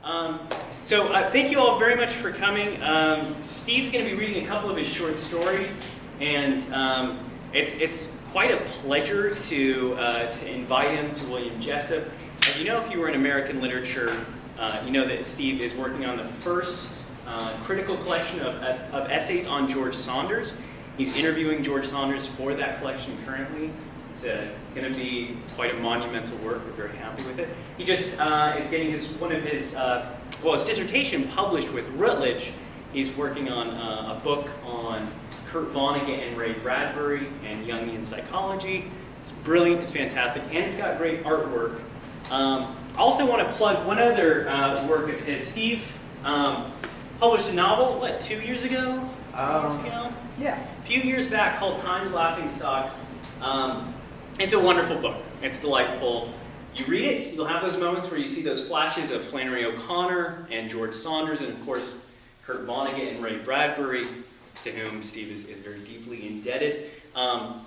Thank you all very much for coming. Steve's going to be reading a couple of his short stories, and it's quite a pleasure to invite him to William Jessup. As you know, if you were in American literature, you know that Steve is working on the first critical collection of essays on George Saunders. He's interviewing George Saunders for that collection currently. It's going to be quite a monumental work. We're very happy with it. He just is getting his dissertation published with Routledge. He's working on a book on Kurt Vonnegut and Ray Bradbury and Jungian psychology. It's brilliant. It's fantastic, and it's got great artwork. I also want to plug one other work of his. Steve published a novel, 2 years ago? 3 years ago? Yeah. A few years back, called Time's Laughingstocks. It's a wonderful book. It's delightful. You read it, you'll have those moments where you see those flashes of Flannery O'Connor and George Saunders, and of course, Kurt Vonnegut and Ray Bradbury, to whom Steve is very deeply indebted.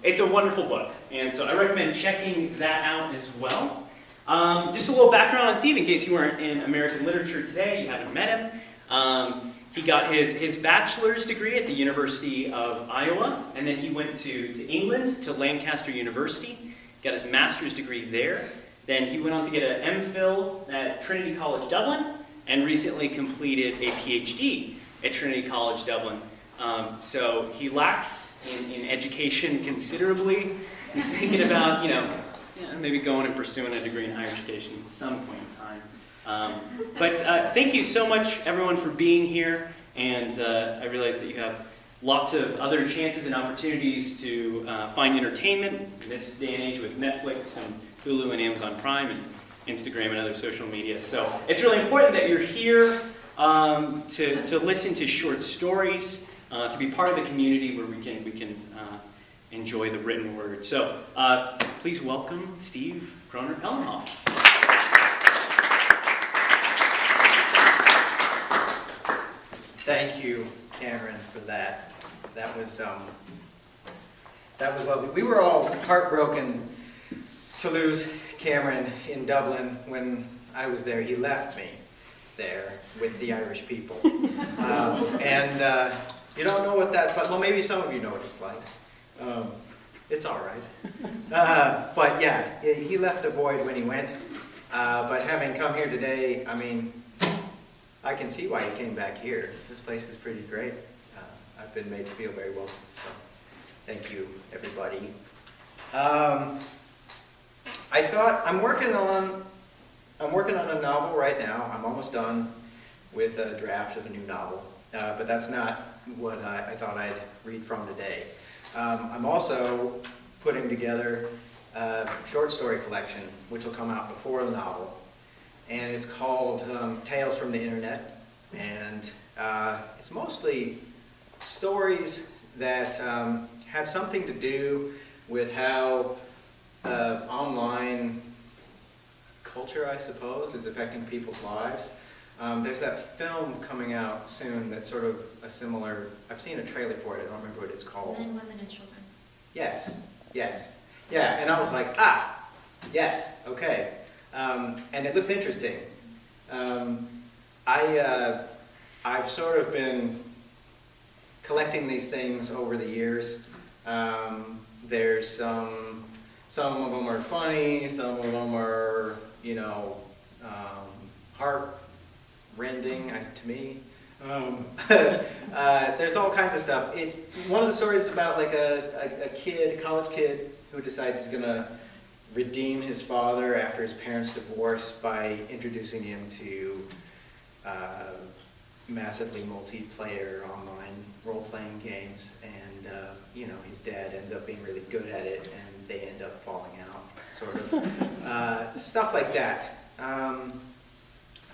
It's a wonderful book, and so I recommend checking that out as well. Just a little background on Steve, in case you weren't in American literature today, you haven't met him. He got his bachelor's degree at the University of Iowa, and then he went to England, to Lancaster University, got his master's degree there. Then he went on to get an MPhil at Trinity College Dublin, and recently completed a PhD at Trinity College Dublin. So he lacks in education considerably. He's thinking about, maybe going and pursuing a degree in higher education at some point in time. But thank you so much, everyone, for being here. And I realize that you have lots of other chances and opportunities to find entertainment in this day and age with Netflix and Hulu and Amazon Prime and Instagram and other social media. So it's really important that you're here to listen to short stories, to be part of the community where we can enjoy the written word. So please welcome Steve Gronert Ellerhoff. Thank you, Cameron, for that. That was lovely. We were all heartbroken to lose Cameron in Dublin when I was there. He left me there with the Irish people. And you don't know what that's like. Well, maybe some of you know what it's like. It's all right. But yeah, he left a void when he went. But having come here today, I mean, I can see why he came back here. This place is pretty great. I've been made to feel very welcome, so thank you, everybody. I thought I'm working on a novel right now. I'm almost done with a draft of a new novel, but that's not what I thought I'd read from today. I'm also putting together a short story collection, which will come out before the novel. And it's called Tales from the Internet, and it's mostly stories that have something to do with how online culture, I suppose, is affecting people's lives. There's that film coming out soon that's sort of a similar, I've seen a trailer for it, I don't remember what it's called. Men, Women, and Children. Yes, yes. Yeah, and I was like, yes, okay. And it looks interesting. I've sort of been collecting these things over the years. There's some of them are funny, some of them are, heart-rending to me. There's all kinds of stuff. It's one of the stories is about like a college kid who decides he's gonna redeem his father after his parents' divorce by introducing him to massively multiplayer online role-playing games, and his dad ends up being really good at it, and they end up falling out, sort of stuff like that.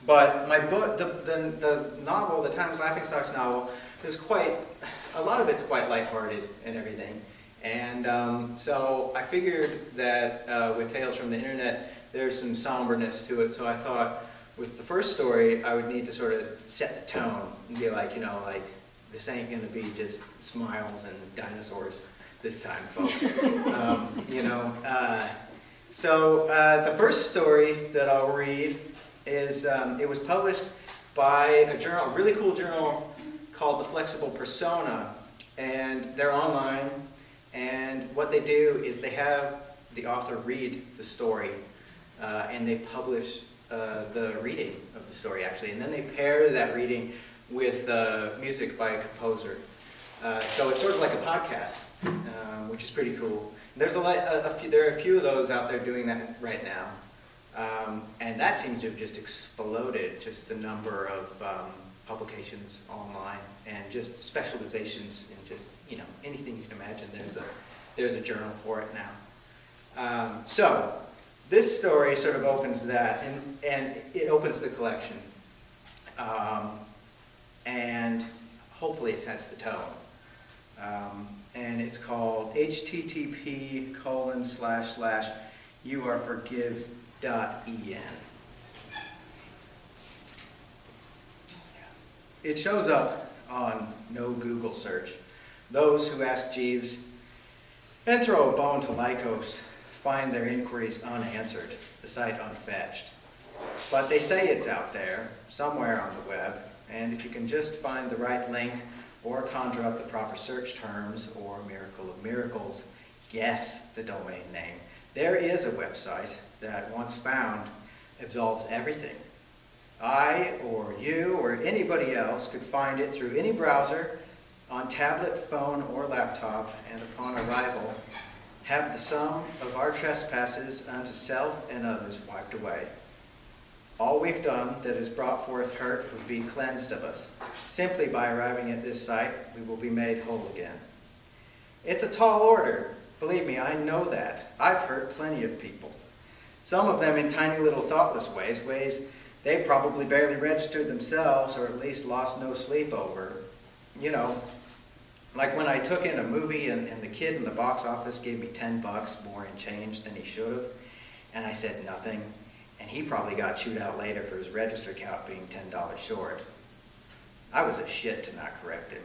But my book, the novel, the Time's Laughingstocks novel, is a lot of it's quite lighthearted and everything. And so I figured that with Tales from the Internet, there's some somberness to it. So I thought with the first story, I would need to sort of set the tone and be like, this ain't going to be just smiles and dinosaurs this time, folks. So the first story that I'll read is, it was published by a journal, a really cool journal called The Flexible Persona, and they're online, and what they do is they have the author read the story, and they publish the reading of the story, actually, and then they pair that reading with music by a composer. So it's sort of like a podcast, which is pretty cool. There's there are a few of those out there doing that right now, and that seems to have just exploded, just the number of publications online and just specializations in just, you know, anything you can imagine. There's a journal for it now. So this story sort of opens that, and it opens the collection, and hopefully it sets the tone. And it's called http://youareforgive.en. It shows up on no Google search. Those who ask Jeeves and throw a bone to Lycos find their inquiries unanswered, the site unfetched. But they say it's out there, somewhere on the web, and if you can just find the right link or conjure up the proper search terms or miracle of miracles, guess the domain name, there is a website that, once found, absolves everything. I or you or anybody else could find it through any browser, on tablet, phone, or laptop, and upon arrival, have the sum of our trespasses unto self and others wiped away. All we've done that has brought forth hurt would be cleansed of us. Simply by arriving at this site, we will be made whole again. It's a tall order. Believe me, I know that. I've hurt plenty of people. Some of them in tiny little thoughtless ways they probably barely registered themselves, or at least lost no sleep over. You know, like when I took in a movie and the kid in the box office gave me $10 more in change than he should have, and I said nothing, and he probably got chewed out later for his register count being $10 short. I was a shit to not correct him,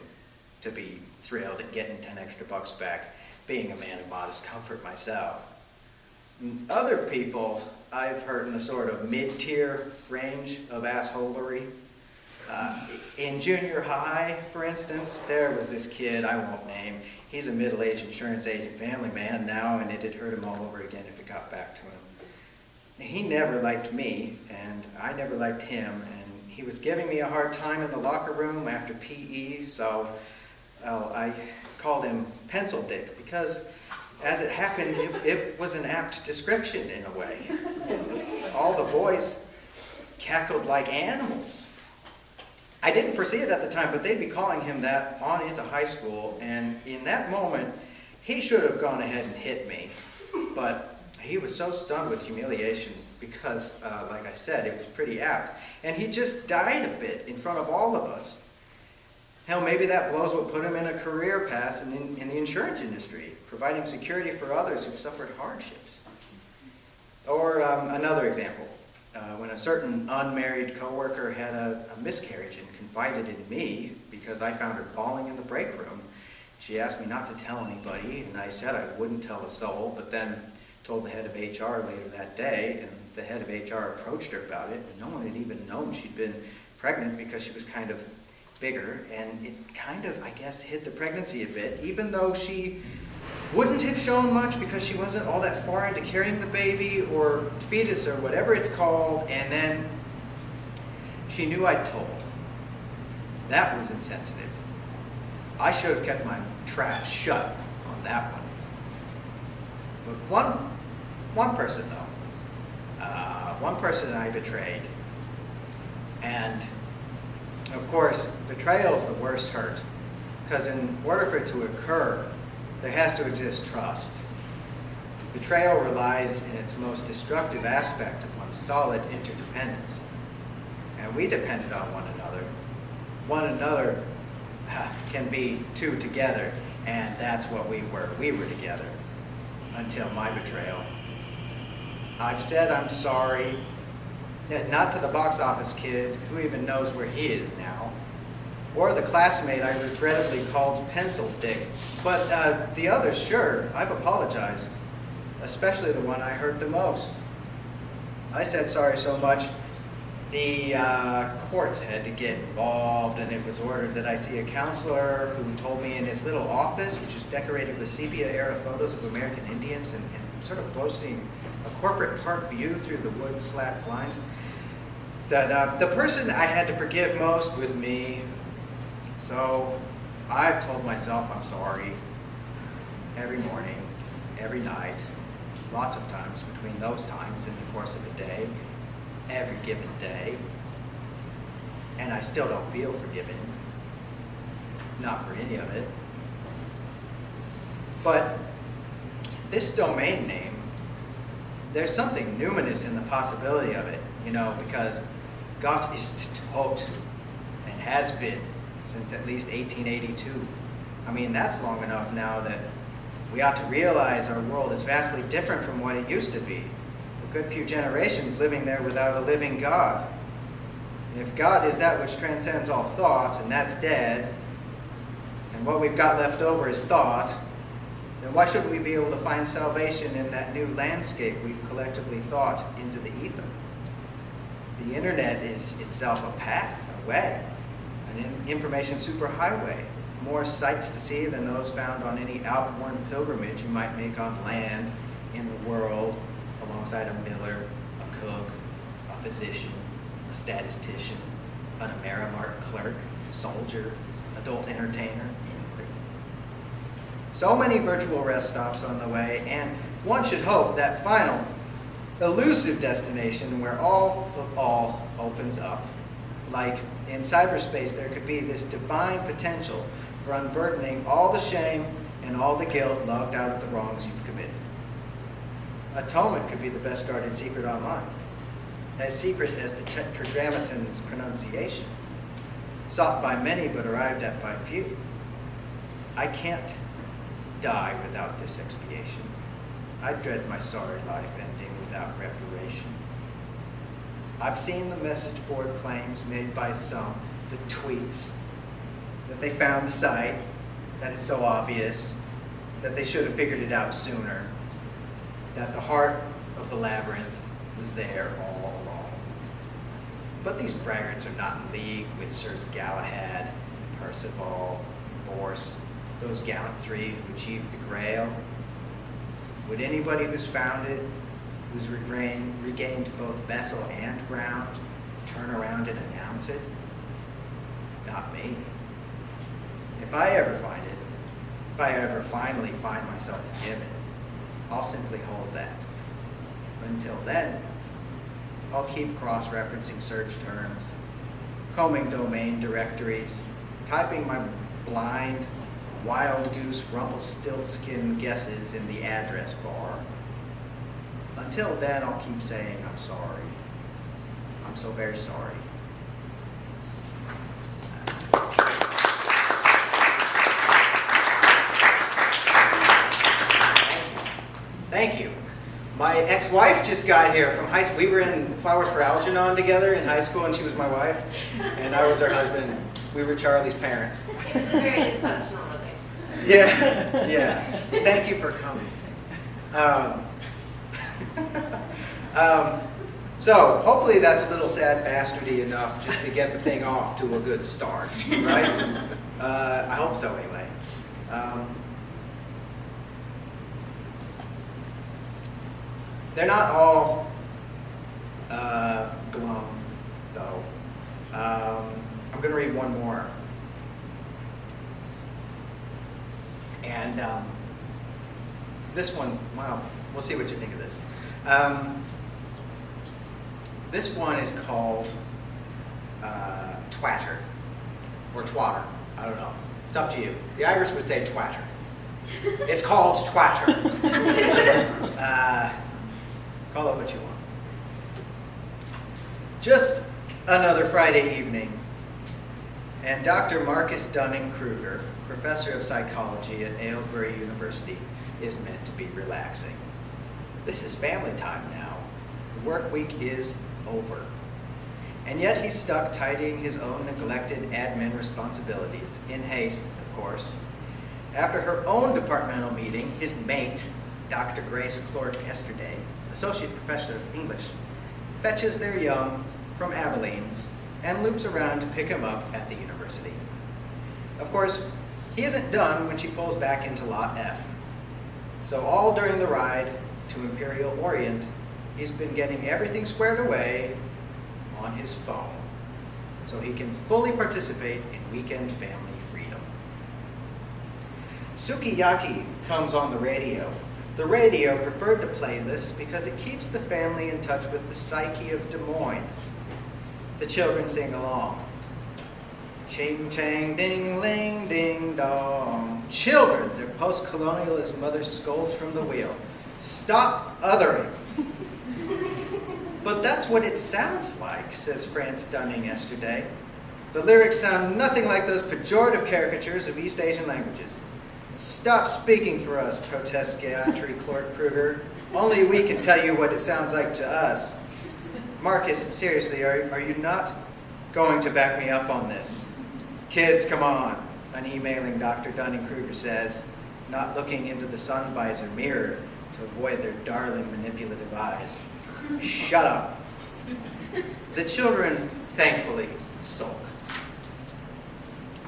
to be thrilled at getting 10 extra bucks back, being a man of modest comfort myself. Other people I've hurt in a sort of mid-tier range of assholery. In junior high, for instance, there was this kid I won't name. He's a middle-aged insurance agent family man now, and it'd hurt him all over again if it got back to him. He never liked me, and I never liked him, and he was giving me a hard time in the locker room after PE, so I called him Pencil Dick, because as it happened, it was an apt description in a way. All the boys cackled like animals. I didn't foresee it at the time, but they'd be calling him that on into high school, and in that moment, he should have gone ahead and hit me. But he was so stunned with humiliation because, like I said, it was pretty apt. And he just died a bit in front of all of us. Hell, maybe that blows what put him in a career path in the insurance industry, providing security for others who've suffered hardships. Or another example, when a certain unmarried coworker had a miscarriage and confided in me because I found her bawling in the break room. She asked me not to tell anybody, and I said I wouldn't tell a soul, but then told the head of HR later that day, and the head of HR approached her about it, and no one had even known she'd been pregnant because she was kind of bigger, and it kind of, I guess, hid the pregnancy a bit, even though she wouldn't have shown much because she wasn't all that far into carrying the baby or fetus or whatever it's called, and then she knew I'd told. That was insensitive. I should have kept my trap shut on that one. But one person though, one person I betrayed, and of course, betrayal's the worst hurt, because in order for it to occur, there has to exist trust. Betrayal relies in its most destructive aspect upon solid interdependence. And we depended on one another. One another can be two together, and that's what we were. We were together until my betrayal. I've said I'm sorry, not to the box office kid, who even knows where he is now, or the classmate I regrettably called Pencil Dick, but the others, sure, I've apologized, especially the one I hurt the most. I said sorry so much, the courts had to get involved, and it was ordered that I see a counselor who told me in his little office, which was decorated with sepia-era photos of American Indians and sort of boasting a corporate park view through the wood-slat blinds, that the person I had to forgive most was me. So I've told myself I'm sorry every morning, every night, lots of times between those times in the course of a day, every given day, and I still don't feel forgiven, not for any of it. But this domain name, there's something numinous in the possibility of it, you know, because Gott ist tot, and has been since at least 1882. I mean, that's long enough now that we ought to realize our world is vastly different from what it used to be. A good few generations living there without a living God. And if God is that which transcends all thought, and that's dead, and what we've got left over is thought, then why shouldn't we be able to find salvation in that new landscape we've collectively thought into the ether? The internet is itself a path, a way, an information superhighway. More sights to see than those found on any outworn pilgrimage you might make on land in the world, alongside a miller, a cook, a physician, a statistician, an Amerimart clerk, soldier, adult entertainer, immigrant. So many virtual rest stops on the way, and one should hope that final, elusive destination where all of all opens up. Like in cyberspace, there could be this divine potential for unburdening all the shame and all the guilt logged out of the wrongs you've committed. Atonement could be the best guarded secret online, as secret as the Tetragrammaton's pronunciation, sought by many but arrived at by few. I can't die without this expiation. I dread my sorry life ending without reparation. I've seen the message board claims made by some, the tweets, that they found the site, that it's so obvious, that they should have figured it out sooner, that the heart of the labyrinth was there all along. But these braggarts are not in league with Sirs Galahad, Percival, Bors, those gallant three who achieved the Grail. Would anybody who's found it, who's regained both vessel and ground, turn around and announce it? Not me. If I ever find it, if I ever finally find myself forgiven, I'll simply hold that. Until then, I'll keep cross-referencing search terms, combing domain directories, typing my blind, wild goose Rumpelstiltskin guesses in the address bar. Until then, I'll keep saying I'm sorry. I'm so very sorry. Thank you. My ex-wife just got here from high school. We were in Flowers for Algernon together in high school, and she was my wife, and I was her husband. We were Charlie's parents. It's a very dysfunctional relationship. Yeah, yeah. Thank you for coming. So hopefully that's a little sad bastardy enough just to get the thing off to a good start, right? I hope so anyway. They're not all glum, though. I'm going to read one more. And this one's, well, we'll see what you think of this. This one is called Twatter, or Twatter. I don't know. It's up to you. The Irish would say Twatter. It's called Twatter. Call it what you want. Just another Friday evening, and Dr. Marcus Dunning-Kruger, professor of psychology at Aylesbury University, is meant to be relaxing. This is family time now. The work week is over. And yet he's stuck tidying his own neglected admin responsibilities, in haste, of course. After her own departmental meeting, his mate, Dr. Grace Clark Yesterday, associate professor of English, fetches their young from Abilene's and loops around to pick him up at the university. Of course, he isn't done when she pulls back into Lot F. So all during the ride to Imperial Orient, he's been getting everything squared away on his phone so he can fully participate in weekend family freedom. Sukiyaki comes on the radio. The radio preferred to play this because it keeps the family in touch with the psyche of Des Moines. The children sing along. Ching, chang, ding, ling, ding, dong. Children, their post-colonialist mother scolds from the wheel. Stop othering. But that's what it sounds like, says France Dunning yesterday. The lyrics sound nothing like those pejorative caricatures of East Asian languages. Stop speaking for us, protests Gayatri Kruger. Only we can tell you what it sounds like to us. Marcus, seriously, are you not going to back me up on this? Kids, come on, an emailing Dr. Dunning-Kruger says, not looking into the sun visor mirror to avoid their darling manipulative eyes. Shut up. The children, thankfully, sulk.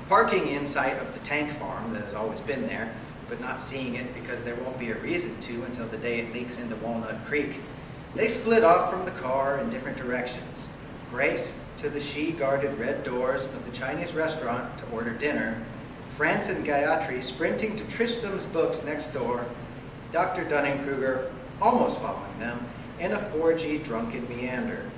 Parking in sight of the tank farm that has always been there, but not seeing it because there won't be a reason to until the day it leaks into Walnut Creek, they split off from the car in different directions. Grace to the she-guarded red doors of the Chinese restaurant to order dinner, France and Gayatri sprinting to Tristram's books next door, Dr. Dunning-Kruger almost following them in a 4G drunken meander.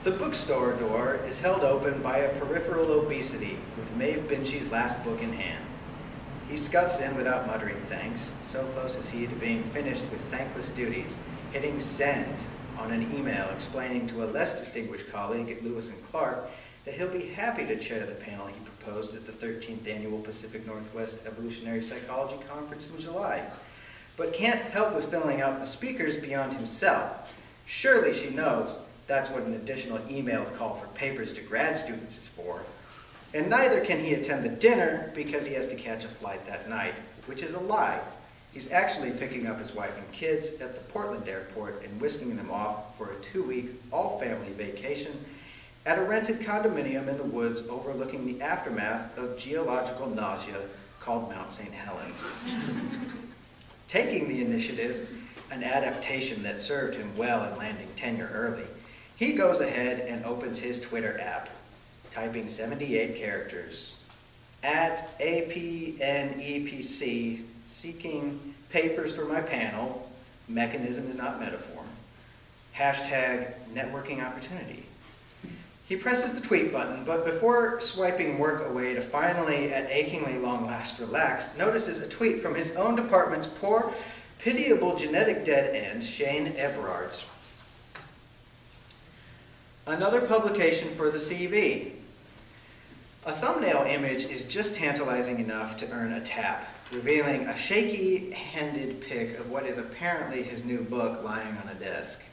The bookstore door is held open by a peripheral obesity with Maeve Binchy's last book in hand. He scuffs in without muttering thanks, so close is he to being finished with thankless duties, hitting send on an email explaining to a less distinguished colleague at Lewis and Clark that he'll be happy to chair the panel he proposed at the 13th Annual Pacific Northwest Evolutionary Psychology Conference in July, but can't help with filling out the speakers beyond himself. Surely she knows that's what an additional emailed call for papers to grad students is for. And neither can he attend the dinner because he has to catch a flight that night, which is a lie. He's actually picking up his wife and kids at the Portland airport and whisking them off for a 2-week all-family vacation at a rented condominium in the woods overlooking the aftermath of geological nausea called Mount St. Helens. Taking the initiative, an adaptation that served him well in landing tenure early, he goes ahead and opens his Twitter app, typing 78 characters. At APNEPC, seeking papers for my panel, mechanism is not metaphor. Hashtag networking opportunity. He presses the tweet button, but before swiping work away to finally, at achingly long last, relax, notices a tweet from his own department's poor, pitiable genetic dead end, Shane Eberards. Another publication for the CV. A thumbnail image is just tantalizing enough to earn a tap, revealing a shaky-handed pic of what is apparently his new book lying on a desk.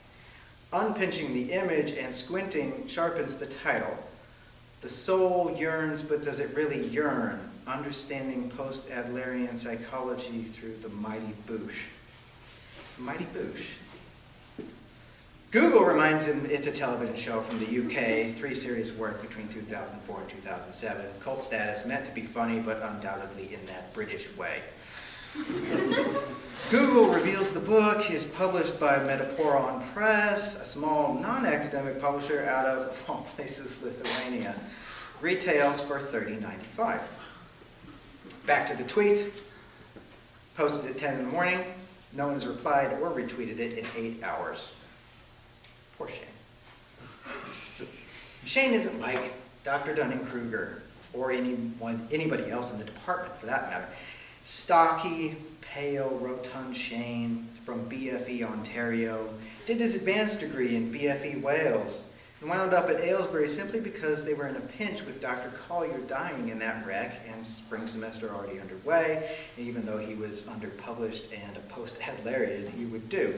Unpinching the image and squinting sharpens the title. The soul yearns, but does it really yearn? Understanding post-Adlerian psychology through the mighty Boosh. Mighty Boosh. Google reminds him it's a television show from the UK, 3 series worth between 2004 and 2007. Cult status, meant to be funny, but undoubtedly in that British way. Google reveals the book is published by Metaporon Press, a small non-academic publisher out of all places, Lithuania. Retails for $30.95. Back to the tweet. Posted at 10 in the morning. No one has replied or retweeted it in 8 hours. Poor Shane. Shane isn't like Dr. Dunning-Kruger or anybody else in the department, for that matter. Stocky, pale, rotund Shane from BFE Ontario did his advanced degree in BFE Wales and wound up at Aylesbury simply because they were in a pinch with Dr. Collier dying in that wreck and spring semester already underway, even though he was underpublished and a post-Adlerian, he would do.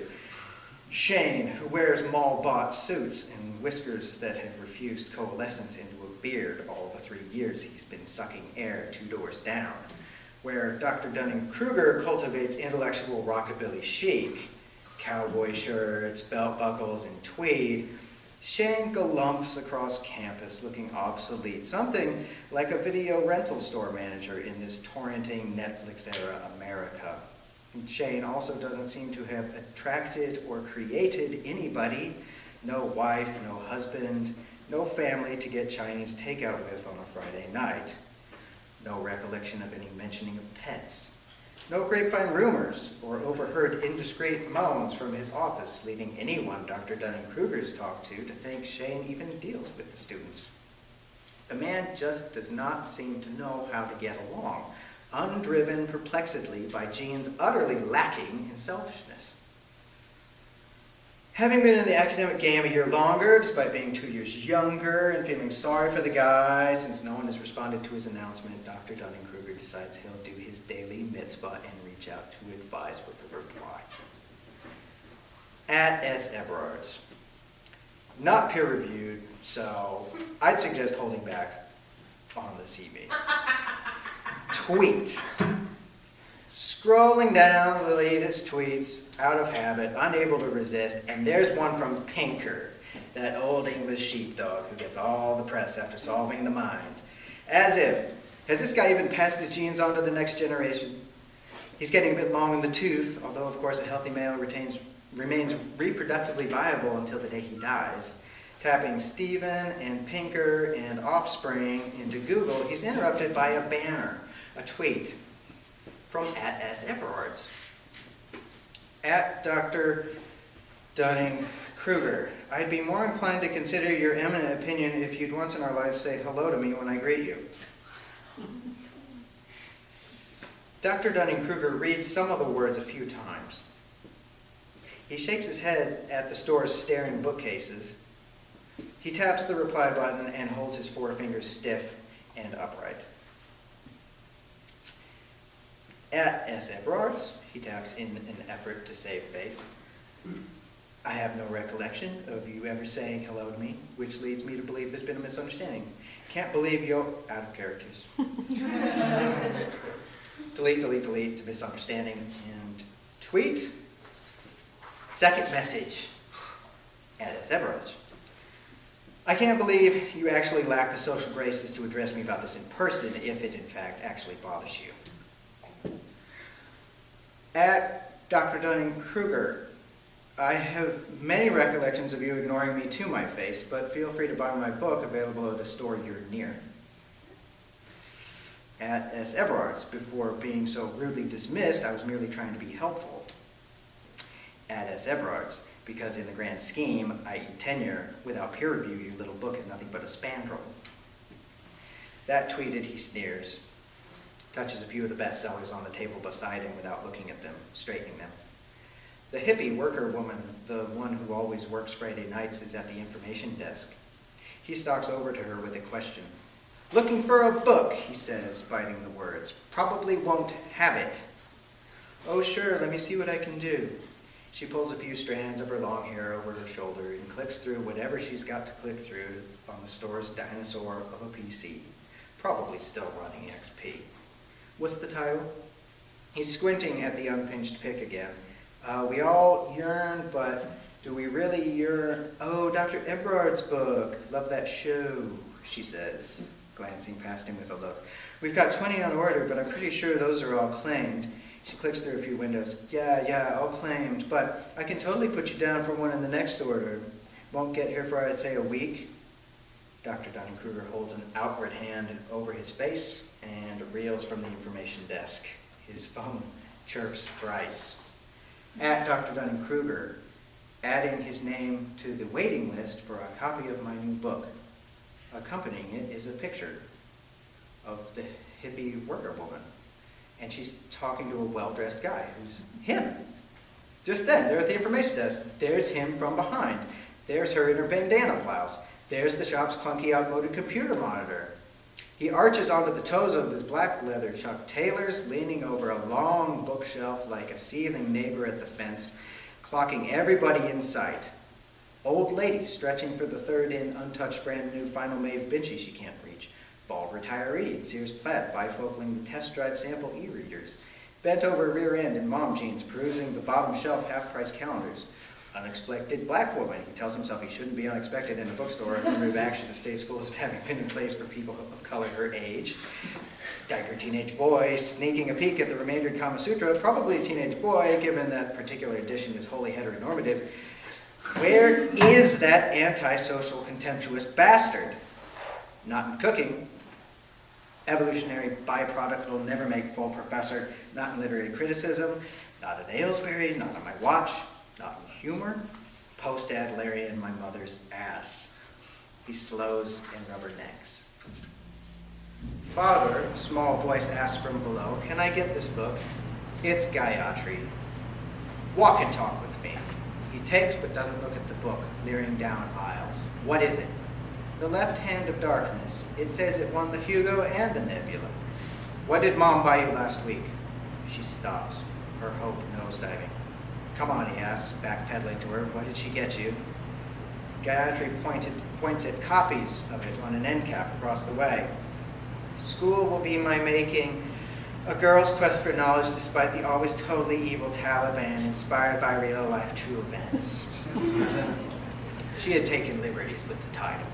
Shane, who wears mall-bought suits and whiskers that have refused coalescence into a beard all the 3 years he's been sucking air 2 doors down, where Dr. Dunning-Kruger cultivates intellectual rockabilly chic, cowboy shirts, belt buckles, and tweed. Shane galumphs across campus looking obsolete, something like a video rental store manager in this torrenting Netflix-era America. And Shane also doesn't seem to have attracted or created anybody, no wife, no husband, no family to get Chinese takeout with on a Friday night. No recollection of any mentioning of pets. No grapevine rumors or overheard indiscreet moans from his office, leading anyone Dr. Dunning-Kruger's talked to think Shane even deals with the students. The man just does not seem to know how to get along, undriven perplexedly by genes utterly lacking in selfishness. Having been in the academic game a year longer, despite being 2 years younger and feeling sorry for the guy since no one has responded to his announcement, Dr. Dunning-Kruger decides he'll do his daily mitzvah and reach out to advise with a reply. At S. Eberhards. Not peer-reviewed, so I'd suggest holding back on the CV. Tweet. Scrolling down the latest tweets, out of habit, unable to resist, and there's one from Pinker, that old English sheepdog who gets all the press after solving the mind. As if, has this guy even passed his genes on to the next generation? He's getting a bit long in the tooth, although of course a healthy male remains reproductively viable until the day he dies. Tapping Stephen and Pinker and Offspring into Google, he's interrupted by a banner, a tweet, from at S. Eberhards. At Dr. Dunning-Kruger, I'd be more inclined to consider your eminent opinion if you'd once in our life say hello to me when I greet you. Dr. Dunning-Kruger reads some of the words a few times. He shakes his head at the store's staring bookcases. He taps the reply button and holds his forefingers stiff and upright. At S. Eberhards, he taps in an effort to save face. I have no recollection of you ever saying hello to me, which leads me to believe there's been a misunderstanding. Can't believe you're out of characters. Delete, delete, delete to misunderstanding and tweet. Second message. At S. Eberhards. I can't believe you actually lack the social graces to address me about this in person if it in fact actually bothers you. At Dr. Dunning-Kruger, I have many recollections of you ignoring me to my face, but feel free to buy my book available at a store you're near. At S. Eberhards, before being so rudely dismissed, I was merely trying to be helpful. At S. Eberhards, because in the grand scheme, i.e. tenure, without peer review, your little book is nothing but a spandrel. That tweeted, he sneers. Touches a few of the bestsellers on the table beside him without looking at them, straightening them. The hippie worker woman, the one who always works Friday nights, is at the information desk. He stalks over to her with a question. Looking for a book, he says, biting the words. Probably won't have it. Oh, sure, let me see what I can do. She pulls a few strands of her long hair over her shoulder and clicks through whatever she's got to click through on the store's dinosaur of a PC. Probably still running XP. What's the title? He's squinting at the unpinched pic again. We all yearn, but do we really yearn? Oh, Dr. Eberhard's book. Love that show, she says, glancing past him with a look. We've got 20 on order, but I'm pretty sure those are all claimed. She clicks through a few windows. Yeah, all claimed, but I can totally put you down for one in the next order. Won't get here for, I'd say, a week. Dr. Dunning-Kruger holds an outward hand over his face and reels from the information desk. His phone chirps thrice. At Dr. Dunning-Kruger, adding his name to the waiting list for a copy of my new book. Accompanying it is a picture of the hippie worker woman. And she's talking to a well-dressed guy who's him. Just then, they're at the information desk. There's him from behind. There's her in her bandana blouse. There's the shop's clunky, outmoded computer monitor. He arches onto the toes of his black leather Chuck Taylors, leaning over a long bookshelf like a seething neighbor at the fence, clocking everybody in sight. Old lady stretching for the third in untouched brand new Final Mave Benchy she can't reach. Bald retiree in Sears plaid bifocling the test drive sample e-readers. Bent over rear end in mom jeans perusing the bottom shelf half-price calendars. Unexpected black woman. He tells himself he shouldn't be unexpected in a bookstore. Affirmative action to state schools having been in place for people of color her age. Diker teenage boy sneaking a peek at the remaindered Kama Sutra. Probably a teenage boy, given that particular edition is wholly heteronormative. Where is that antisocial, contemptuous bastard? Not in cooking. Evolutionary byproduct will never make full professor. Not in literary criticism. Not in Aylesbury. Not on my watch. Not in humor. Post-Adlerian, my mother's ass. He slows and rubbernecks. Father, a small voice asks from below, can I get this book? It's Gayatri. Walk and talk with me. He takes but doesn't look at the book, leering down aisles. What is it? The Left Hand of Darkness. It says it won the Hugo and the Nebula. What did Mom buy you last week? She stops, her hope nosediving. Come on, he asks, backpedaling to her. What did she get you? Gayatri points at copies of it on an end cap across the way. School will be my making. A girl's quest for knowledge despite the always totally evil Taliban, inspired by real-life true events. She had taken liberties with the title.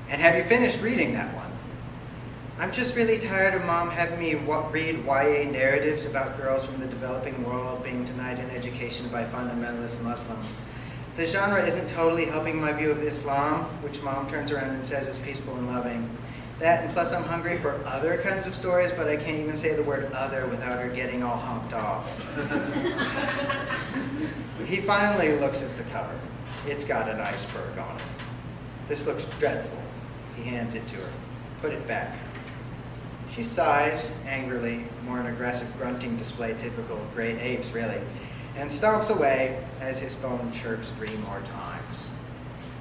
And have you finished reading that one? I'm just really tired of Mom having me read YA narratives about girls from the developing world being denied an education by fundamentalist Muslims. The genre isn't totally helping my view of Islam, which Mom turns around and says is peaceful and loving. That, and plus I'm hungry for other kinds of stories, but I can't even say the word other without her getting all humped off. He finally looks at the cover. It's got an iceberg on it. This looks dreadful. He hands it to her. Put it back. She sighs angrily, more an aggressive grunting display typical of great apes, really, and stomps away as his phone chirps 3 more times.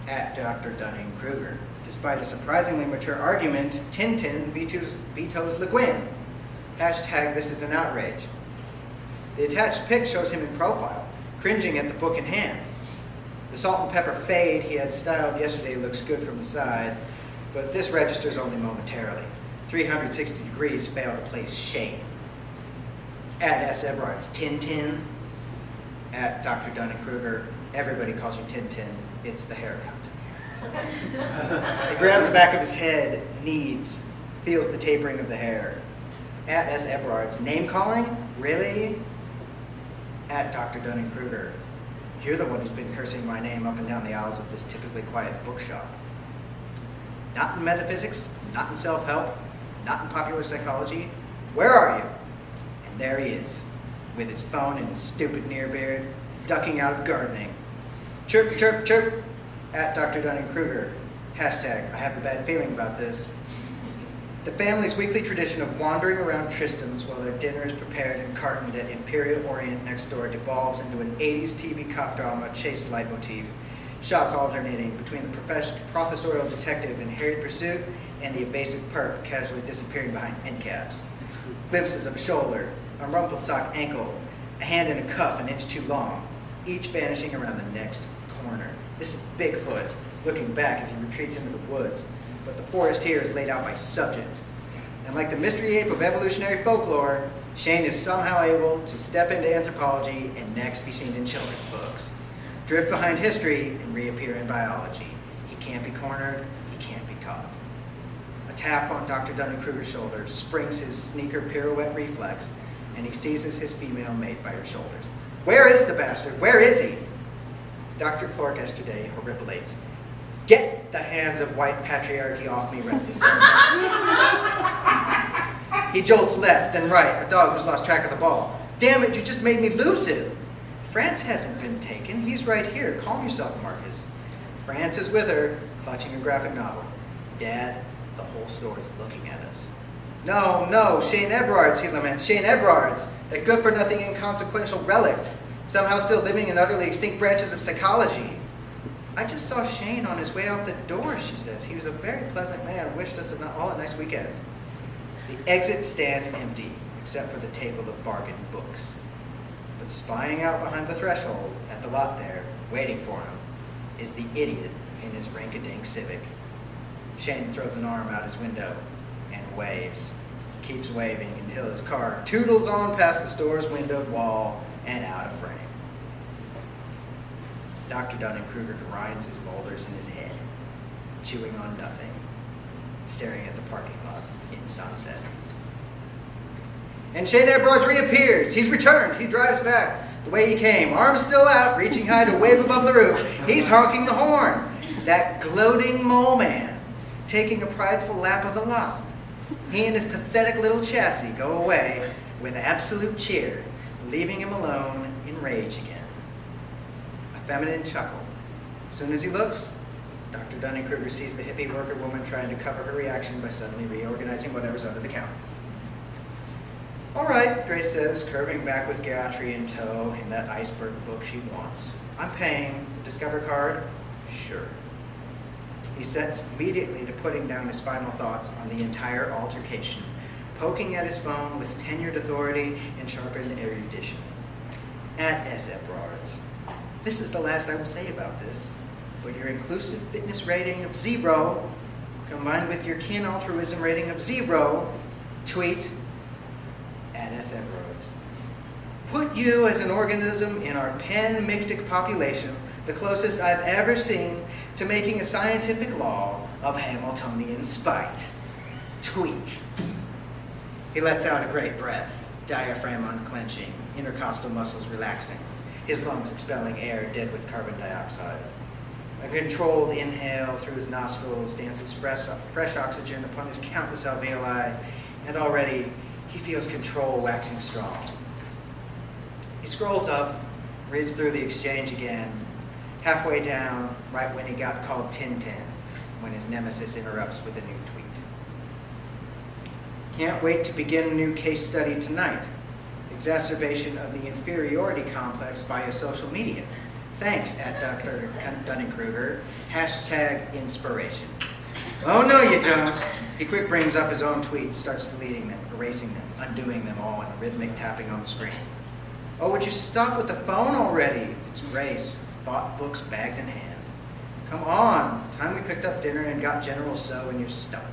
At Dr. Dunning-Kruger. Despite a surprisingly mature argument, Tintin vetoes Le Guin. Hashtag this is an outrage. The attached pic shows him in profile, cringing at the book in hand. The salt and pepper fade he had styled yesterday looks good from the side, but this registers only momentarily. 360 degrees fail to place Shane. At S. Everard's Tintin. At Dr. Dunning-Kruger, everybody calls you Tintin. It's the haircut. He grabs the back of his head, kneads, feels the tapering of the hair. At S. Everard's name calling? Really? At Dr. Dunning-Kruger, you're the one who's been cursing my name up and down the aisles of this typically quiet bookshop. Not in metaphysics, not in self-help, not in popular psychology. Where are you? And there he is, with his phone and his stupid near-beard, ducking out of gardening. Chirp, chirp, chirp, at Dr. Dunning-Kruger. Hashtag, I have a bad feeling about this. The family's weekly tradition of wandering around Tristram's while their dinner is prepared and cartoned at Imperial Orient next door devolves into an 80s TV cop drama chase leitmotif, shots alternating between the professorial detective in harried pursuit and the evasive perp casually disappearing behind end caps. Glimpses of a shoulder, a rumpled sock ankle, a hand in a cuff an inch too long, each vanishing around the next corner. This is Bigfoot, looking back as he retreats into the woods, but the forest here is laid out by subject. And like the mystery ape of evolutionary folklore, Shane is somehow able to step into anthropology and next be seen in children's books. Drift behind history and reappear in biology. He can't be cornered, he can't be caught. A tap on Dr. Dunning-Kruger's shoulder springs his sneaker pirouette reflex, and he seizes his female mate by her shoulders. Where is the bastard? Where is he? Dr. Clark yesterday horripilates. Get the hands of white patriarchy off me right this instant. He jolts left, then right, a dog who's lost track of the ball. Damn it, you just made me lose him. France hasn't been taken. He's right here. Calm yourself, Marcus. France is with her, clutching a graphic novel. Dad, the whole store is looking at us. No, no, Shane Eberards, he laments. Shane Eberards, that good-for-nothing inconsequential relict, somehow still living in utterly extinct branches of psychology. I just saw Shane on his way out the door, she says. He was a very pleasant man, wished us all a nice weekend. The exit stands empty, except for the table of bargain books. But spying out behind the threshold, at the lot there, waiting for him, is the idiot in his rank-a-dink Civic. Shane throws an arm out his window and waves, keeps waving until his car toodles on past the store's windowed wall and out of frame. Dr. Dunning-Kruger grinds his boulders in his head, chewing on nothing, staring at the parking lot in sunset. And Shane Edwards reappears. He's returned. He drives back the way he came, arms still out, reaching high to wave above the roof. He's honking the horn. That gloating mole man, taking a prideful lap of the lot. He and his pathetic little chassis go away with absolute cheer, leaving him alone in rage again. A feminine chuckle. As soon as he looks, Dr. Dunning-Kruger sees the hippie worker woman trying to cover her reaction by suddenly reorganizing whatever's under the counter. All right, Grace says, curving back with Gayatri in tow in that iceberg book she wants. I'm paying. The Discover card? Sure. He sets immediately to putting down his final thoughts on the entire altercation, poking at his phone with tenured authority and sharpened erudition. At SF Broads. This is the last I will say about this, but your inclusive fitness rating of 0, combined with your kin altruism rating of 0, tweet at SF Roads. Put you as an organism in our pan-mictic population the closest I've ever seen to making a scientific law of Hamiltonian spite. Tweet. He lets out a great breath, diaphragm unclenching, intercostal muscles relaxing, his lungs expelling air dead with carbon dioxide. A controlled inhale through his nostrils dances fresh oxygen upon his countless alveoli, and already he feels control waxing strong. He scrolls up, reads through the exchange again, halfway down, right when he got called Tintin, when his nemesis interrupts with a new tweet. Can't wait to begin a new case study tonight. Exacerbation of the inferiority complex via social media. Thanks, at Dr. Dunning-Kruger. # inspiration. Oh, no, you don't. He quick brings up his own tweets, starts deleting them, erasing them, undoing them all in a rhythmic tapping on the screen. Oh, would you stop with the phone already? It's Grace, bought books bagged in hand. Come on, time we picked up dinner and got General So in your stomach.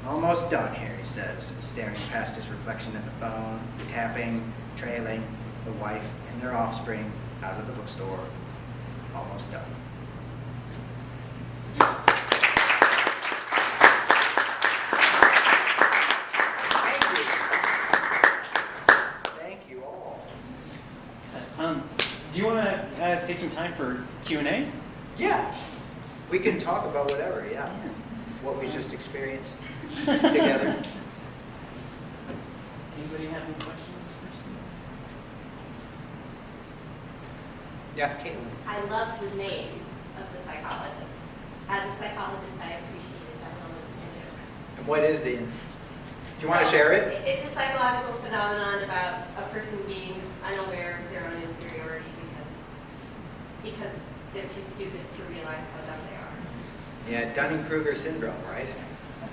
Almost done here, he says, staring past his reflection at the phone, tapping, trailing the wife and their offspring out of the bookstore. Almost done. Thank you all. Do you want to take some time for Q&A? Yeah, we can talk about whatever, yeah. What we just experienced together. Anybody have any questions first? Yeah, Caitlin. I love the name of the psychologist. As a psychologist, I appreciated that woman's name. And what is the Do you want to share it? It's a psychological phenomenon about a person being unaware of their own inferiority because they're too stupid to realize how dumb they are. Yeah, Dunning-Kruger syndrome, right?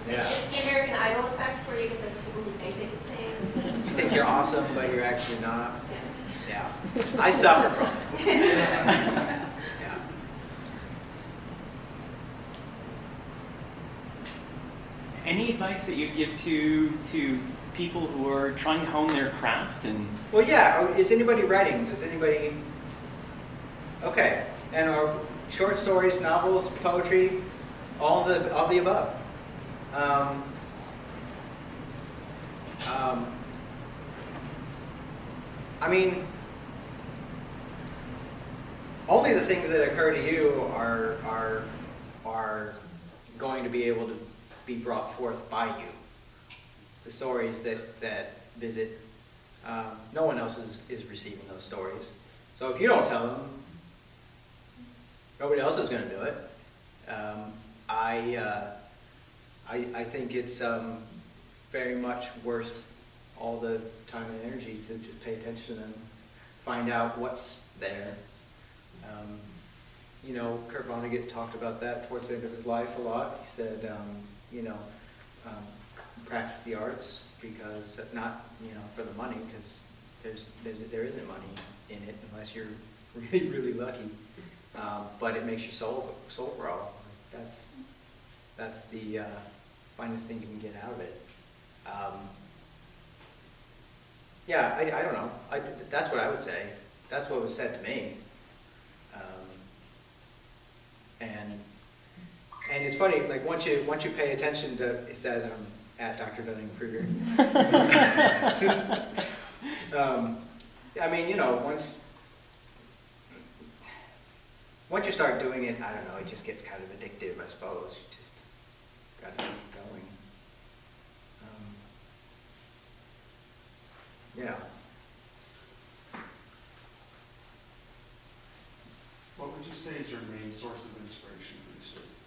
Yeah. It's the American Idol effect where you get those people who think they can sing. You think you're awesome, but you're actually not. Yeah. Yeah. I suffer from it. Yeah. Any advice that you give to people who are trying to hone their craft? And Well, yeah. Is anybody writing? Does anybody? Okay. And are short stories, novels, poetry, all of the above. I mean, only the things that occur to you are going to be able to be brought forth by you. The stories that visit, no one else is receiving those stories. So if you don't tell them, nobody else is going to do it. I think it's very much worth all the time and energy to just pay attention to them, find out what's there. Kurt Vonnegut talked about that towards the end of his life a lot. He said, practice the arts because not, for the money, because there isn't money in it unless you're really, really lucky. But it makes your soul grow. That's the finest thing you can get out of it. I don't know. That's what I would say. That's what was said to me. And it's funny, like once you pay attention to, it said at Dr. Dunning-Kruger. I mean, you know, once you start doing it, I don't know, it just gets kind of addictive, I suppose. You just gotta keep going. Yeah. What would you say is your main source of inspiration for these stories?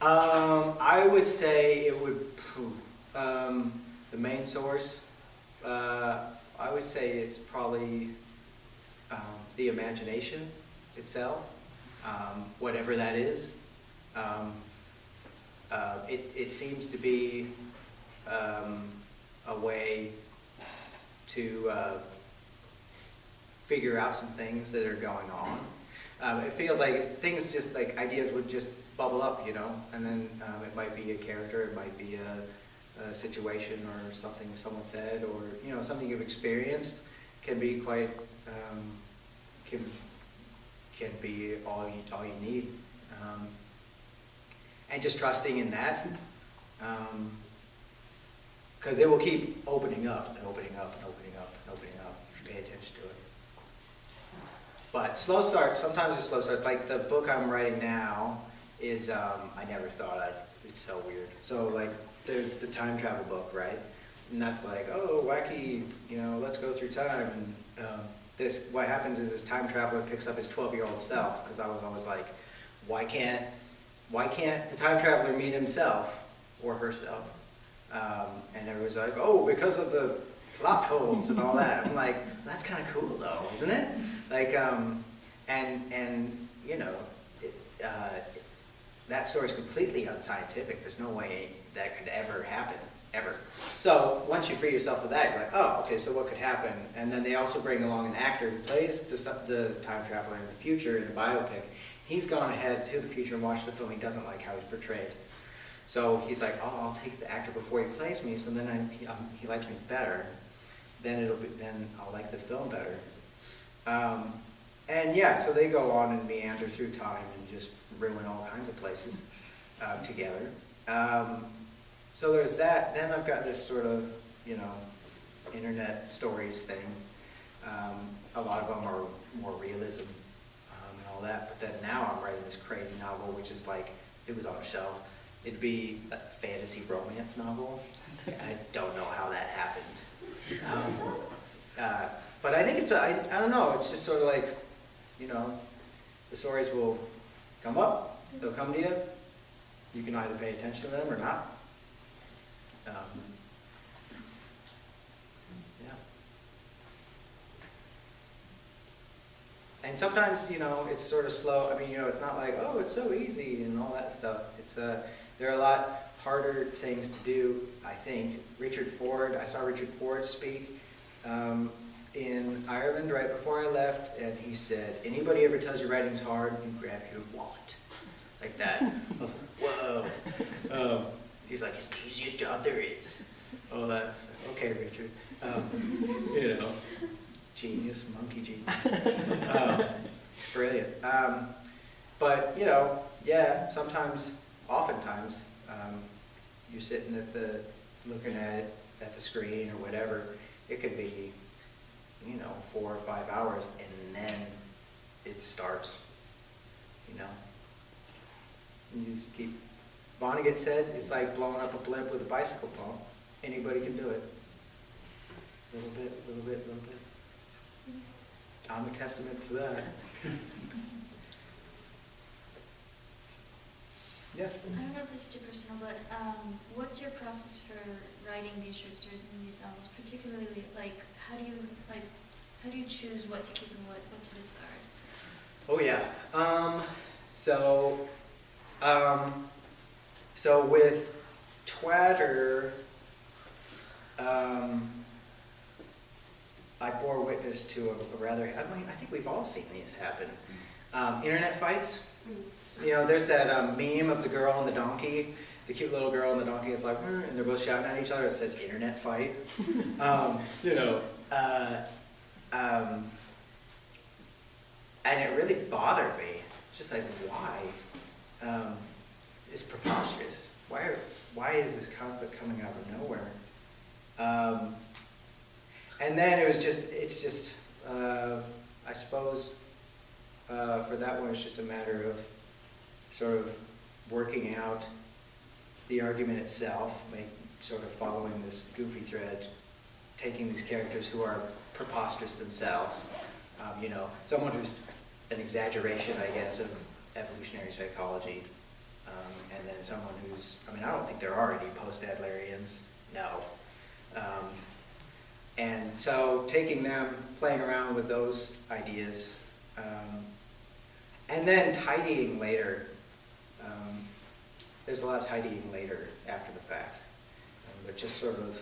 I would say it would, the main source, I would say it's probably the imagination itself, whatever that is. It seems to be a way to figure out some things that are going on. It feels like things just like ideas would just bubble up, you know, and then it might be a character, it might be a situation or something someone said, or you know, something you've experienced can be quite can be all you need, and just trusting in that, because it will keep opening up and opening up and opening up and opening up if you pay attention to it. But slow starts, sometimes it's slow starts. Like the book I'm writing now is, I never thought it's so weird. So like, there's the time travel book, right? And that's like, oh, wacky, you know, let's go through time. And what happens is this time traveler picks up his 12-year-old self, because I was always like, why can't the time traveler meet himself or herself? And everyone's like, oh, because of the plot holes and all that. I'm like, that's kind of cool though, isn't it? Like, and you know, that story's completely unscientific. There's no way that could ever happen, ever. So once you free yourself of that, you're like, oh, okay, so what could happen? And then they also bring along an actor who plays the time traveler in the future in the biopic. He's gone ahead to the future and watched the film. He doesn't like how he's portrayed. So he's like, oh, I'll take the actor before he plays me, so then he likes me better. Then I'll like the film better. And yeah, so they go on and meander through time and just ruin all kinds of places together. So there's that. Then I've got this sort of, you know, internet stories thing. A lot of them are more realism and all that. But then now I'm writing this crazy novel, which is like, if it was on a shelf, it'd be a fantasy romance novel. I don't know how that happened. But I think I don't know, it's just sort of like, you know, the stories will come up, they'll come to you. You can either pay attention to them or not. Yeah. And sometimes, you know, it's sort of slow. I mean, you know, it's not like, oh, it's so easy and all that stuff. It's there are a lot harder things to do, I think. I saw Richard Ford speak in Ireland right before I left, and he said, anybody ever tells you writing's hard, you grab your wallet. Like that. I was like, whoa. He's like, it's the easiest job there is. All that. I was like, okay, Richard. You know, genius, monkey genius. It's brilliant. But, you know, yeah, oftentimes, you're sitting looking at the screen or whatever. It could be, you know, 4 or 5 hours, and then it starts, you know. And you just keep, Vonnegut said, it's like blowing up a blimp with a bicycle pump. Anybody can do it. Little bit, little bit, little bit. I'm a testament to that. Yeah. I don't know if this is too personal, but what's your process for writing these short stories and these novels? Particularly, like, how do you choose what to keep and what to discard? Oh yeah. So with Twatter, I bore witness to a rather, I think we've all seen these happen. Internet fights. You know, there's that meme of the girl and the donkey. The cute little girl and the donkey is like, and they're both shouting at each other. It says internet fight. You know, and it really bothered me. Just like, why? is preposterous. Why is this conflict coming out of nowhere? And then it's just, I suppose, for that one, it's just a matter of sort of working out the argument itself, sort of following this goofy thread, taking these characters who are preposterous themselves, you know, someone who's an exaggeration, I guess, of evolutionary psychology, and then someone who's, I mean, I don't think there are any post-Adlerians, no. And so taking them, playing around with those ideas, and then tidying later. There's a lot of tidying later after the fact, but just sort of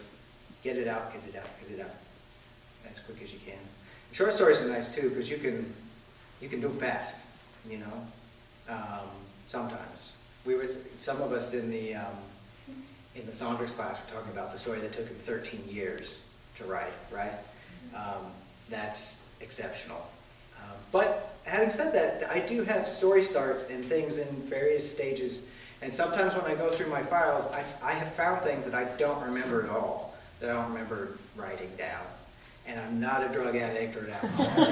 get it out as quick as you can. Short stories are nice too, because you can do them fast, you know. Sometimes some of us in the Saunders class were talking about the story that took him 13 years to write, right? That's exceptional. But having said that, I do have story starts and things in various stages, and sometimes when I go through my files, I have found things that I don't remember at all, that I don't remember writing down. And I'm not a drug addict or an alcoholic.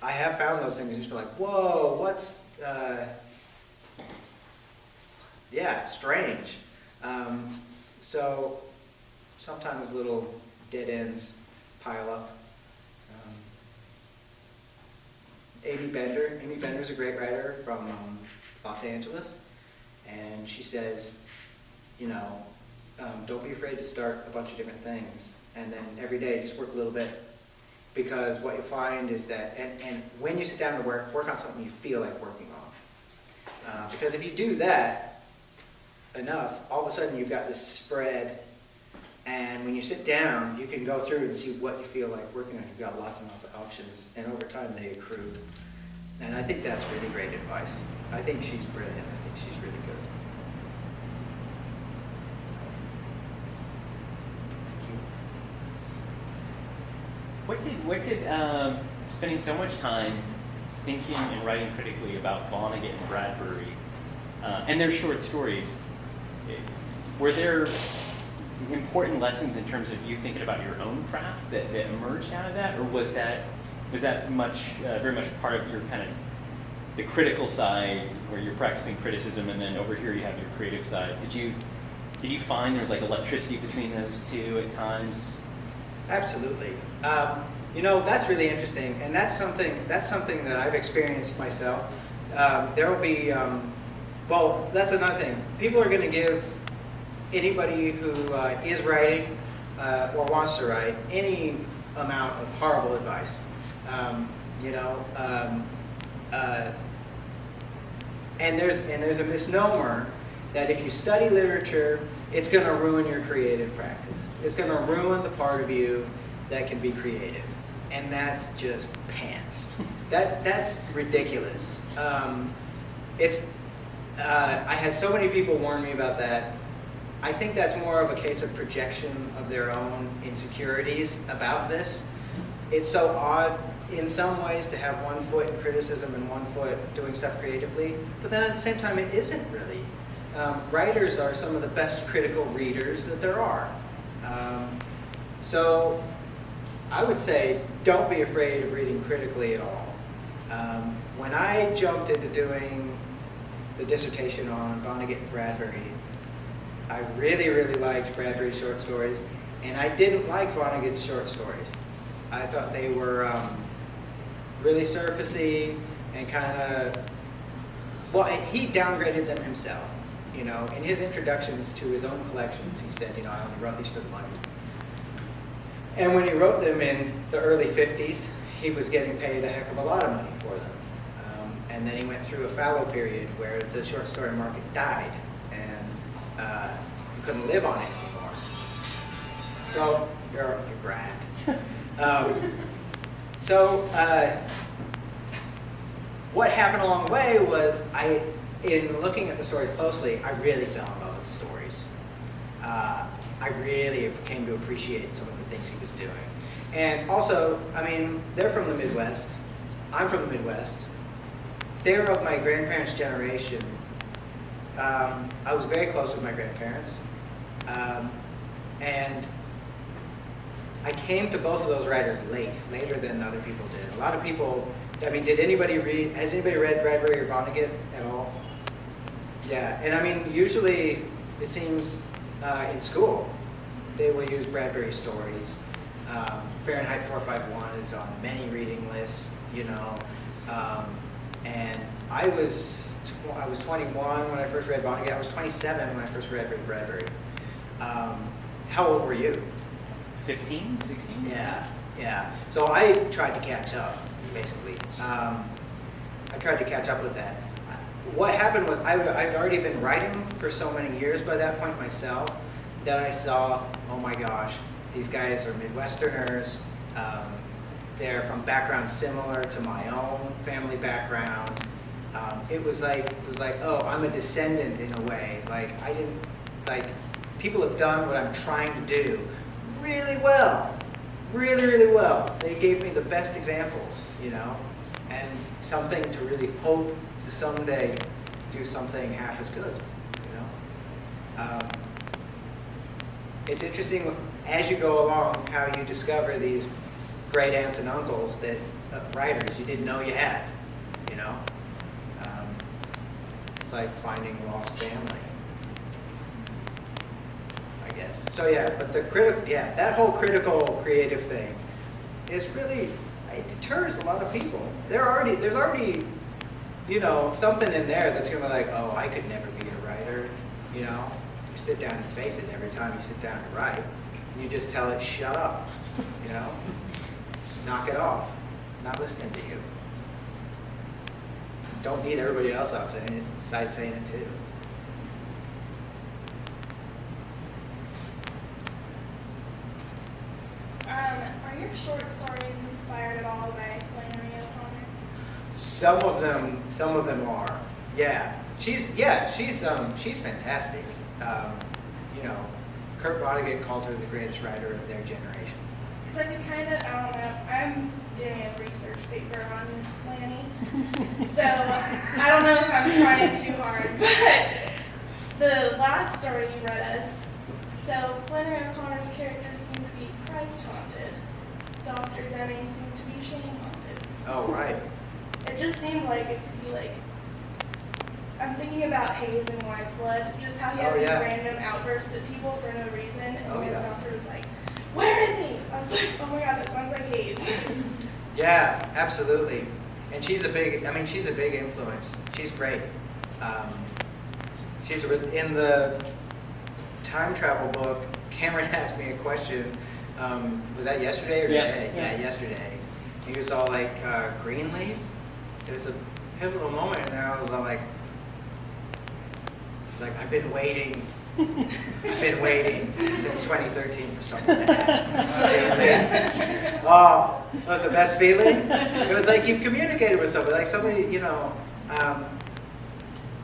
I have found those things and just be like, whoa, what's, yeah, strange. So sometimes little dead ends pile up. Amy Bender's a great writer from Los Angeles, and she says, you know, don't be afraid to start a bunch of different things, and then every day just work a little bit, because what you find is that, and when you sit down to work on something you feel like working on, because if you do that enough, all of a sudden you've got this spread, and when you sit down, you can go through and see what you feel like working on. You've got lots and lots of options, and over time they accrue. And I think that's really great advice. I think she's brilliant. I think she's really good. Thank you. What did spending so much time thinking and writing critically about Vonnegut and Bradbury and their short stories, were there important lessons in terms of you thinking about your own craft that emerged out of that, or was that very much part of your kind of the critical side where you're practicing criticism, and then over here you have your creative side? Did you find there was like electricity between those two at times? Absolutely. You know, that's really interesting, and that's something that I've experienced myself. There will be, well, that's another thing. People are going to give anybody who is writing or wants to write any amount of horrible advice. You know, and there's a misnomer that if you study literature, it's going to ruin your creative practice. It's going to ruin the part of you that can be creative, and that's just pants. That's ridiculous. I had so many people warn me about that. I think that's more of a case of projection of their own insecurities about this. It's so odd in some ways to have one foot in criticism and one foot doing stuff creatively, but then at the same time it isn't really. Writers are some of the best critical readers that there are. So I would say don't be afraid of reading critically at all. When I jumped into doing the dissertation on Vonnegut and Bradbury, I really, really liked Bradbury's short stories, and I didn't like Vonnegut's short stories. I thought they were really surfacey and kind of, well, he downgraded them himself. You know, in his introductions to his own collections, he said, you know, I only wrote these for the money. And when he wrote them in the early 50s, he was getting paid a heck of a lot of money for them. And then he went through a fallow period where the short story market died, and you couldn't live on it anymore. So, you're Brad. What happened along the way was, in looking at the stories closely, I really fell in love with the stories. I really came to appreciate some of the things he was doing. And also, I mean, they're from the Midwest. I'm from the Midwest. they're of my grandparents' generation. I was very close with my grandparents. And I came to both of those writers later than other people did. A lot of people, I mean, has anybody read Bradbury or Vonnegut at all? Yeah, and I mean, usually it seems in school, they will use Bradbury stories. Fahrenheit 451 is on many reading lists, you know. And I was 21 when I first read Vonnegut. I was 27 when I first read Bradbury. How old were you? 15, 16? Yeah. So I tried to catch up, basically. I tried to catch up with that. What happened was I'd already been writing for so many years by that point myself that I saw, oh my gosh, these guys are Midwesterners. They're from backgrounds similar to my own family background. It was like, oh, I'm a descendant in a way. People have done what I'm trying to do really well, really well. They gave me the best examples, you know, and something to really hope to someday do something half as good, you know. It's interesting as you go along how you discover these great aunts and uncles that writers you didn't know you had, you know. It's like finding a lost family, I guess. So yeah, but that whole critical creative thing is really, it deters a lot of people. There's already, you know, something in there that's gonna be like, oh, I could never be a writer, you know. You sit down and face it every time you sit down to write. You just tell it, shut up, you know. Knock it off. Not listening to you. Don't need everybody else outside saying it too. Are your short stories inspired at all by Flannery O'Connor? Some of them are. Yeah. She's fantastic. You know, Kurt Vonnegut called her the greatest writer of their generation. Because I don't know, I'm doing a research paper on Miss Flanny, so I don't know if I'm trying too hard, but the last story you read us, so Flannery O'Connor's characters seem to be Christ-haunted. Dr. Denning seemed to be shame-haunted. Oh, right. It just seemed like it could be like, I'm thinking about Hayes and Wise Blood, just how he has these random outbursts at people for no reason, and the doctor was like, where is he? I was like, oh my god, that sounds like Hayes. Yeah, absolutely. And she's a big influence. She's great. She's in the time travel book. Cameron asked me a question. Was that yesterday or today? Yeah, yesterday. He was all like, Greenleaf? There's a pivotal moment, and I was all like, it's like, I've been waiting since 2013 for someone to ask me. Oh, that was the best feeling. It was like you've communicated with somebody, like somebody, you know,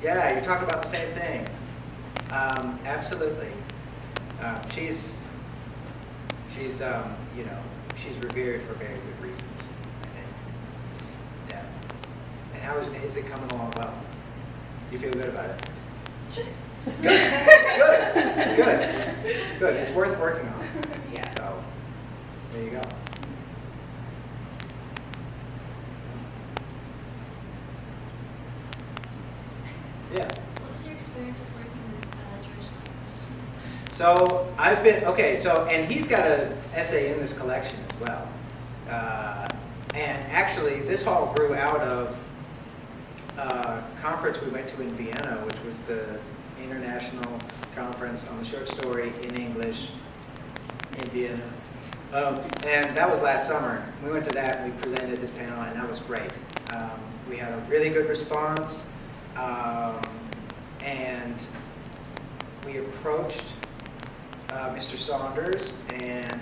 yeah, you're talking about the same thing. Absolutely. She's you know, she's revered for very good reasons, I think. Yeah. And how is it coming along well? You feel good about it? Sure. Good. It's worth working on. Yeah. So, there you go. Yeah. What was your experience of working with George Saunders? So and he's got an essay in this collection as well. And actually, this all grew out of a conference we went to in Vienna, which was the International Conference on the Short Story in English in Vienna. And that was last summer. We went to that and we presented this panel, and that was great. We had a really good response, and we approached Mr. Saunders, and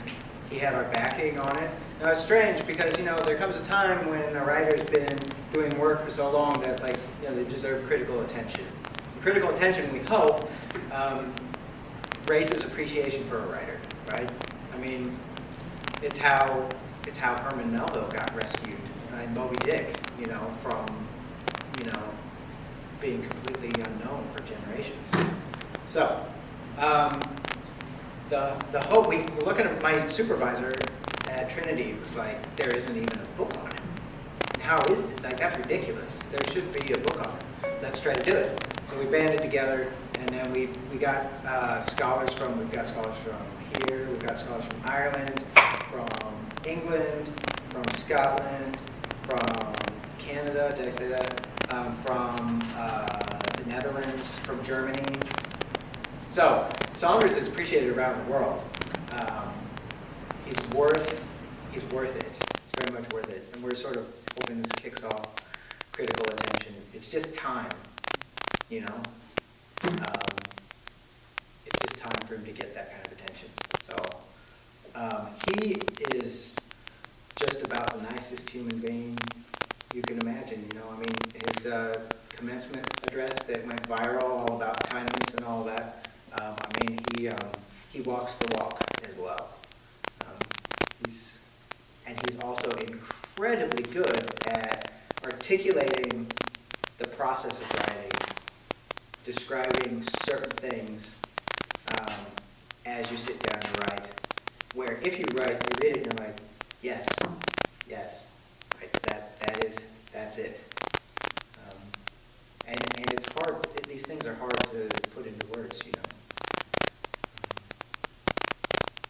he had our backing on it. Now it's strange because, you know, there comes a time when a writer's been doing work for so long that it's like, you know, they deserve critical attention. And critical attention, we hope, raises appreciation for a writer, right? I mean, it's how Herman Melville got rescued in Moby Dick, you know, from being completely unknown for generations. So, the hope, we were looking at my supervisor at Trinity, was like, there isn't even a book on it. And how is it? Like, that's ridiculous. There should be a book on it. Let's try to do it. So we banded together, and then we got scholars from, we've got scholars from here, we've got scholars from Ireland, from England, from Scotland, from Canada, did I say that? From the Netherlands, from Germany. So Saunders is appreciated around the world. He's worth it. It's very much worth it. And we're sort of hoping this kicks off critical attention. It's just time, It's just time for him to get that kind of attention. So he is just about the nicest human being you can imagine. His commencement address that went viral, all about kindness and all that. He walks the walk as well. He's also incredibly good at articulating the process of writing, describing certain things as you sit down to write. Where if you write, you read it and you're like, yes, right, that's it. And it's hard. These things are hard to put into words,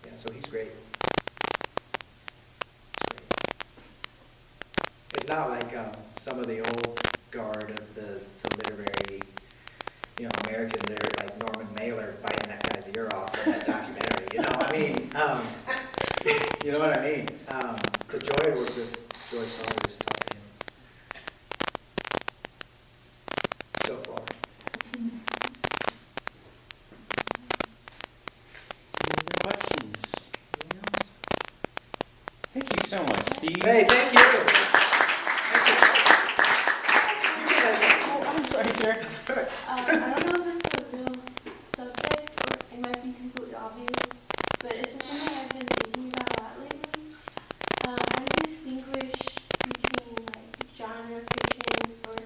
Yeah, so he's great. It's not like some of the old guard of the literary, American literary, like Norman Mailer biting that guy's ear off in that documentary. You know what I mean? It's a joy to work with George Saunders, talk to him. So far. Any other questions? Thank you so much, Steve. Hey, thank you. Oh, I'm sorry, sir. I don't know if this is a real subject, or it might be completely obvious, but it's just something I've been thinking about a lot lately. How do you distinguish between genre fiction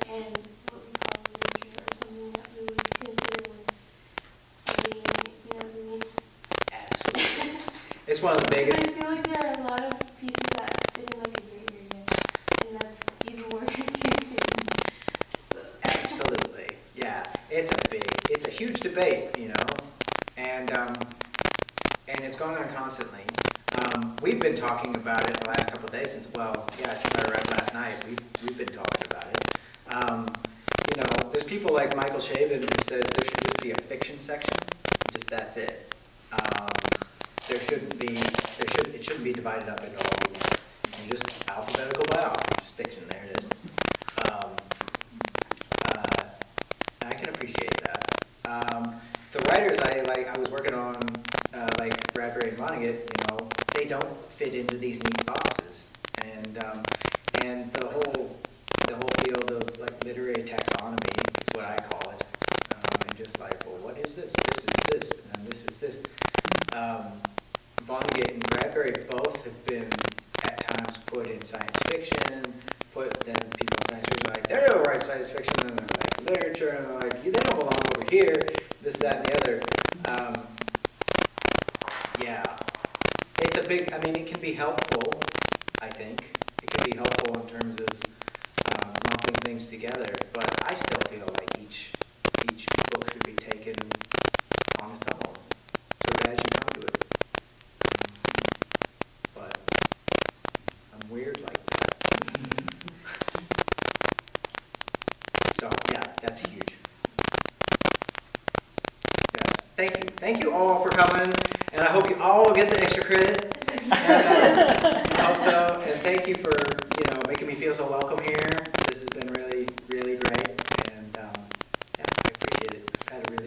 and what we call literature, or something that we would consider when studying, you know what I mean? Absolutely. It's one of the biggest. I feel like there are a lot of pieces that fit in a gray area, and that's even more confusing. Absolutely, yeah. It's a huge debate, and it's going on constantly. We've been talking about it the last couple of days since I read last night. We've been talking about it. There's people like Michael Chabon who says there should just be a fiction section. Just that's it. It shouldn't be divided up into all these. Just alphabetical by author, just fiction. There it is. I can appreciate that. The writers I was working on, like Bradbury and Vonnegut, they don't fit into these neat boxes, and the whole field of literary taxonomy is what I call it, and just what is this? This is this, and this is this. Vonnegut and Bradbury both have been at times put in science fiction. Then people in science fiction are like, they don't write science fiction, and they're like literature, and they're like, they don't belong over here, this, that, and the other. Yeah. It's a big, it can be helpful, I think. It can be helpful in terms of lumping things together, but I still feel like each book should be taken on its own, so as you come to it. But I'm weird like that. So, yeah, that's huge. Yes. Thank you. Thank you all for coming, and I hope you all get the extra credit. And I hope so. And thank you for, making me feel so welcome here. This has been really, really great. And, I appreciate it. I've had a really